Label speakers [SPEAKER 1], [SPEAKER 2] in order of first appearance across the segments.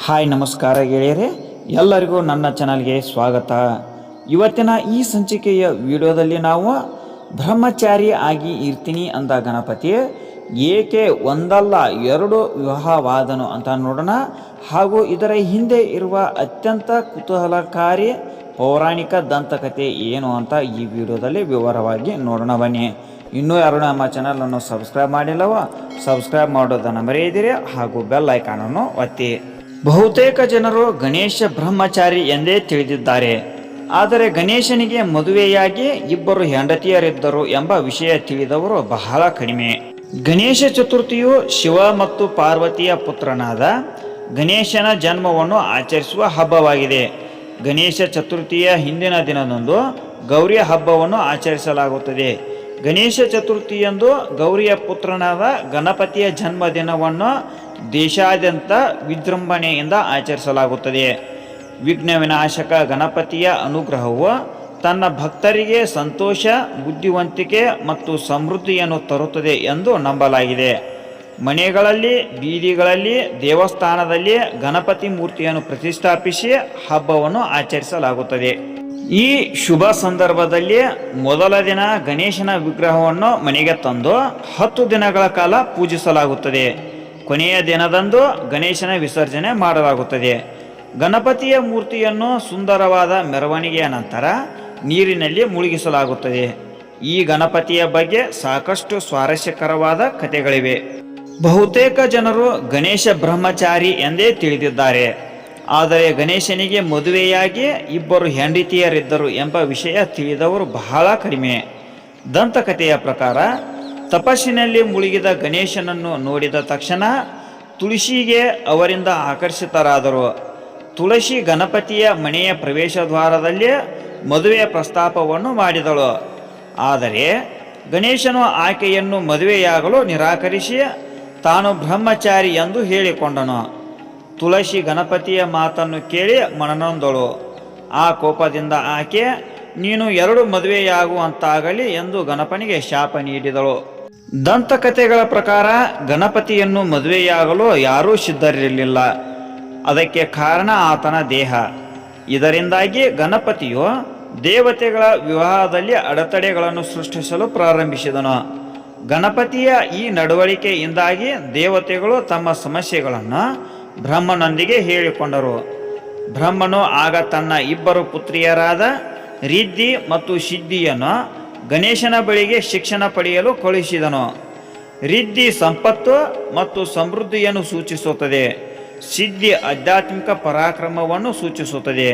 [SPEAKER 1] Hi ನಮಸ್ಕಾರ ಗೆಳೆಯರೆ, ಎಲ್ಲರಿಗೂ ನನ್ನ ಚಾನಲ್ಗೆ ಸ್ವಾಗತ. ಇವತ್ತಿನ ಈ ಸಂಚಿಕೆಯ ವಿಡಿಯೋದಲ್ಲಿ ನಾವು ಬ್ರಹ್ಮಚಾರಿ ಆಗಿ ಇರ್ತೀನಿ ಅಂದ ಗಣಪತಿ ಏಕೆ ಒಂದಲ್ಲ ಎರಡು ವಿವಾಹವಾದನು ಅಂತ ನೋಡೋಣ. ಹಾಗೂ ಇದರ ಹಿಂದೆ ಇರುವ ಅತ್ಯಂತ ಕುತೂಹಲಕಾರಿ ಪೌರಾಣಿಕ ದಂತಕಥೆ ಏನು ಅಂತ ಈ ವಿಡಿಯೋದಲ್ಲಿ ವಿವರವಾಗಿ ನೋಡೋಣ ಬನ್ನಿ. ಇನ್ನೂ ಯಾರು ನಮ್ಮ ಚಾನಲನ್ನು ಸಬ್ಸ್ಕ್ರೈಬ್ ಮಾಡಿಲ್ಲವೋ ಸಬ್ಸ್ಕ್ರೈಬ್ ಮಾಡೋದನ್ನು ಮರೆಯದಿರಿ ಹಾಗೂ ಬೆಲ್ ಐಕಾನನ್ನು ಒತ್ತಿ. ಬಹುತೇಕ ಜನರು ಗಣೇಶ ಬ್ರಹ್ಮಚಾರಿ ಎಂದೇ ತಿಳಿದಿದ್ದಾರೆ. ಆದರೆ ಗಣೇಶನಿಗೆ ಮದುವೆಯಾಗಿ ಇಬ್ಬರು ಹೆಂಡತಿಯರಿದ್ದರು ಎಂಬ ವಿಷಯ ತಿಳಿದವರು ಬಹಳ ಕಡಿಮೆ. ಗಣೇಶ ಚತುರ್ಥಿಯು ಶಿವ ಮತ್ತು ಪಾರ್ವತಿಯ ಪುತ್ರನಾದ ಗಣೇಶನ ಜನ್ಮವನ್ನು ಆಚರಿಸುವ ಹಬ್ಬವಾಗಿದೆ. ಗಣೇಶ ಚತುರ್ಥಿಯ ಹಿಂದಿನ ದಿನದಂದು ಗೌರಿಯ ಹಬ್ಬವನ್ನು ಆಚರಿಸಲಾಗುತ್ತದೆ. ಗಣೇಶ ಚತುರ್ಥಿಯಂದು ಗೌರಿಯ ಪುತ್ರನಾದ ಗಣಪತಿಯ ಜನ್ಮದಿನವನ್ನು ದೇಶಾದ್ಯಂತ ವಿಜೃಂಭಣೆಯಿಂದ ಆಚರಿಸಲಾಗುತ್ತದೆ. ವಿಘ್ನ ವಿನಾಶಕ ಗಣಪತಿಯ ಅನುಗ್ರಹವು ತನ್ನ ಭಕ್ತರಿಗೆ ಸಂತೋಷ, ಬುದ್ಧಿವಂತಿಕೆ ಮತ್ತು ಸಮೃದ್ಧಿಯನ್ನು ತರುತ್ತದೆ ಎಂದು ನಂಬಲಾಗಿದೆ. ಮನೆಗಳಲ್ಲಿ, ಬೀದಿಗಳಲ್ಲಿ, ದೇವಸ್ಥಾನದಲ್ಲಿ ಗಣಪತಿ ಮೂರ್ತಿಯನ್ನು ಪ್ರತಿಷ್ಠಾಪಿಸಿ ಹಬ್ಬವನ್ನು ಆಚರಿಸಲಾಗುತ್ತದೆ. ಈ ಶುಭ ಸಂದರ್ಭದಲ್ಲಿ ಮೊದಲ ದಿನ ಗಣೇಶನ ವಿಗ್ರಹವನ್ನು ಮನೆಗೆ ತಂದು 10 ದಿನಗಳ ಕಾಲ ಪೂಜಿಸಲಾಗುತ್ತದೆ. ಕೊನೆಯ ದಿನದಂದು ಗಣೇಶನ ವಿಸರ್ಜನೆ ಮಾಡಲಾಗುತ್ತದೆ. ಗಣಪತಿಯ ಮೂರ್ತಿಯನ್ನು ಸುಂದರವಾದ ಮೆರವಣಿಗೆಯ ನಂತರ ನೀರಿನಲ್ಲಿ ಮುಳುಗಿಸಲಾಗುತ್ತದೆ. ಈ ಗಣಪತಿಯ ಬಗ್ಗೆ ಸಾಕಷ್ಟು ಸ್ವಾರಸ್ಯಕರವಾದ ಕಥೆಗಳಿವೆ. ಬಹುತೇಕ ಜನರು ಗಣೇಶ ಬ್ರಹ್ಮಚಾರಿ ಎಂದೇ ತಿಳಿದಿದ್ದಾರೆ. ಆದರೆ ಗಣೇಶನಿಗೆ ಮದುವೆಯಾಗಿ ಇಬ್ಬರು ಹೆಂಡತಿಯರಿದ್ದರು ಎಂಬ ವಿಷಯ ತಿಳಿದವರು ಬಹಳ ಕಡಿಮೆ. ದಂತಕಥೆಯ ಪ್ರಕಾರ ತಪಸ್ಸಿನಲ್ಲಿ ಮುಳುಗಿದ ಗಣೇಶನನ್ನು ನೋಡಿದ ತಕ್ಷಣ ತುಳಸಿಗೆ ಅವರಿಂದ ಆಕರ್ಷಿತರಾದರು. ತುಳಸಿ ಗಣಪತಿಯ ಮನೆಯ ಪ್ರವೇಶ ದ್ವಾರದಲ್ಲಿ ಮದುವೆಯ ಪ್ರಸ್ತಾಪವನ್ನು ಮಾಡಿದಳು. ಆದರೆ ಗಣೇಶನು ಆಕೆಯನ್ನು ಮದುವೆಯಾಗಲು ನಿರಾಕರಿಸಿ ತಾನು ಬ್ರಹ್ಮಚಾರಿ ಎಂದು ಹೇಳಿಕೊಂಡನು. ತುಳಸಿ ಗಣಪತಿಯ ಮಾತನ್ನು ಕೇಳಿ ಮನನೊಂದಳು. ಆ ಕೋಪದಿಂದ ಆಕೆ ನೀನು 2 ಮದುವೆಯಾಗುವಂತಾಗಲಿ ಎಂದು ಗಣಪನಿಗೆ ಶಾಪ ನೀಡಿದಳು. ದಂತಕಥೆಗಳ ಪ್ರಕಾರ ಗಣಪತಿಯನ್ನು ಮದುವೆಯಾಗಲು ಯಾರೂ ಸಿದ್ಧರಿರಲಿಲ್ಲ. ಅದಕ್ಕೆ ಕಾರಣ ಆತನ ದೇಹ. ಇದರಿಂದಾಗಿ ಗಣಪತಿಯು ದೇವತೆಗಳ ವಿವಾಹದಲ್ಲಿ ಅಡೆತಡೆಗಳನ್ನು ಸೃಷ್ಟಿಸಲು ಪ್ರಾರಂಭಿಸಿದನು. ಗಣಪತಿಯ ಈ ನಡವಳಿಕೆಯಿಂದಾಗಿ ದೇವತೆಗಳು ತಮ್ಮ ಸಮಸ್ಯೆಗಳನ್ನು ಬ್ರಹ್ಮನೊಂದಿಗೆ ಹೇಳಿಕೊಂಡರು. ಬ್ರಹ್ಮನು ಆಗ ತನ್ನ ಇಬ್ಬರು ಪುತ್ರಿಯರಾದ ರಿದ್ಧಿ ಮತ್ತು ಸಿದ್ಧಿಯನ್ನು ಗಣೇಶನ ಬಳಿಗೆ ಶಿಕ್ಷಣ ಪಡೆಯಲು ಕಳುಹಿಸಿದನು. ರಿದ್ಧಿ ಸಂಪತ್ತು ಮತ್ತು ಸಮೃದ್ಧಿಯನ್ನು ಸೂಚಿಸುತ್ತದೆ. ಸಿದ್ಧಿ ಆಧ್ಯಾತ್ಮಿಕ ಪರಾಕ್ರಮವನ್ನು ಸೂಚಿಸುತ್ತದೆ.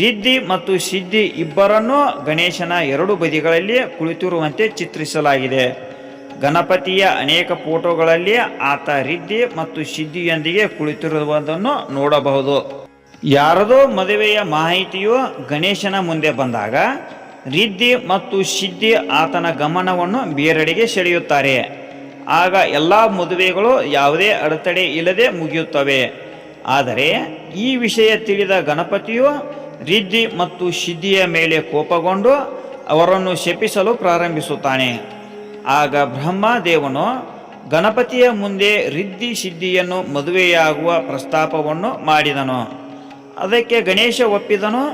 [SPEAKER 1] ರಿದ್ಧಿ ಮತ್ತು ಸಿದ್ಧಿ ಇಬ್ಬರನ್ನೂ ಗಣೇಶನ 2 ಬದಿಗಳಲ್ಲಿ ಕುಳಿತಿರುವಂತೆ ಚಿತ್ರಿಸಲಾಗಿದೆ. ಗಣಪತಿಯ ಅನೇಕ ಫೋಟೋಗಳಲ್ಲಿ ಆತ ರಿದ್ಧಿ ಮತ್ತು ಸಿದ್ಧಿಯೊಂದಿಗೆ ಕುಳಿತಿರುವುದನ್ನು ನೋಡಬಹುದು. ಯಾರದೋ ಮದುವೆಯ ಮಾಹಿತಿಯು ಗಣೇಶನ ಮುಂದೆ ಬಂದಾಗ ರಿದ್ಧಿ ಮತ್ತು ಸಿದ್ಧಿ ಆತನ ಗಮನವನ್ನು ಬೇರೆಡೆಗೆ ಸೆಳೆಯುತ್ತಾರೆ. ಆಗ ಎಲ್ಲ ಮದುವೆಗಳು ಯಾವುದೇ ಅಡೆತಡೆ ಇಲ್ಲದೆ ಮುಗಿಯುತ್ತವೆ. ಆದರೆ ಈ ವಿಷಯ ತಿಳಿದ ಗಣಪತಿಯು ರಿದ್ಧಿ ಮತ್ತು ಸಿದ್ಧಿಯ ಮೇಲೆ ಕೋಪಗೊಂಡು ಅವರನ್ನು ಶಪಿಸಲು ಪ್ರಾರಂಭಿಸುತ್ತಾನೆ. ಆಗ ಬ್ರಹ್ಮದೇವನು ಗಣಪತಿಯ ಮುಂದೆ ರಿದ್ಧಿ ಸಿದ್ಧಿಯನ್ನು ಮದುವೆಯಾಗುವ ಪ್ರಸ್ತಾಪವನ್ನು ಮಾಡಿದನು. ಅದಕ್ಕೆ ಗಣೇಶ ಒಪ್ಪಿದನು.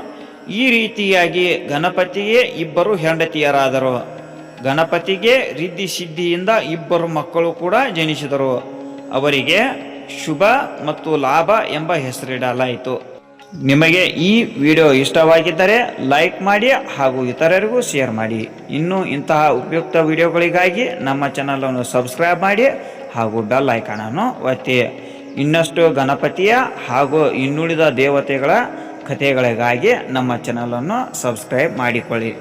[SPEAKER 1] ಈ ರೀತಿಯಾಗಿ ಗಣಪತಿಗೆ ಇಬ್ಬರು ಹೆಂಡತಿಯರಾದರು. ಗಣಪತಿಗೆ ರಿದ್ಧಿ ಸಿದ್ಧಿಯಿಂದ 2 ಮಕ್ಕಳು ಕೂಡ ಜನಿಸಿದರು. ಅವರಿಗೆ ಶುಭ ಮತ್ತು ಲಾಭ ಎಂಬ ಹೆಸರಿಡಲಾಯಿತು. ನಿಮಗೆ ಈ ವಿಡಿಯೋ ಇಷ್ಟವಾಗಿದ್ದರೆ ಲೈಕ್ ಮಾಡಿ ಹಾಗೂ ಇತರರಿಗೂ ಶೇರ್ ಮಾಡಿ. ಇನ್ನೂ ಇಂತಹ ಉಪಯುಕ್ತ ವಿಡಿಯೋಗಳಿಗಾಗಿ ನಮ್ಮ ಚಾನಲನ್ನು ಸಬ್ಸ್ಕ್ರೈಬ್ ಮಾಡಿ ಹಾಗೂ ಬೆಲ್ ಐಕಾನನ್ನು ಒತ್ತಿ. ಇನ್ನಷ್ಟು ಗಣಪತಿಯ ಹಾಗೂ ಇನ್ನುಳಿದ ದೇವತೆಗಳ ಕಥೆಗಳಿಗಾಗಿ ನಮ್ಮ ಚಾನಲನ್ನು ಸಬ್ಸ್ಕ್ರೈಬ್ ಮಾಡಿಕೊಳ್ಳಿ.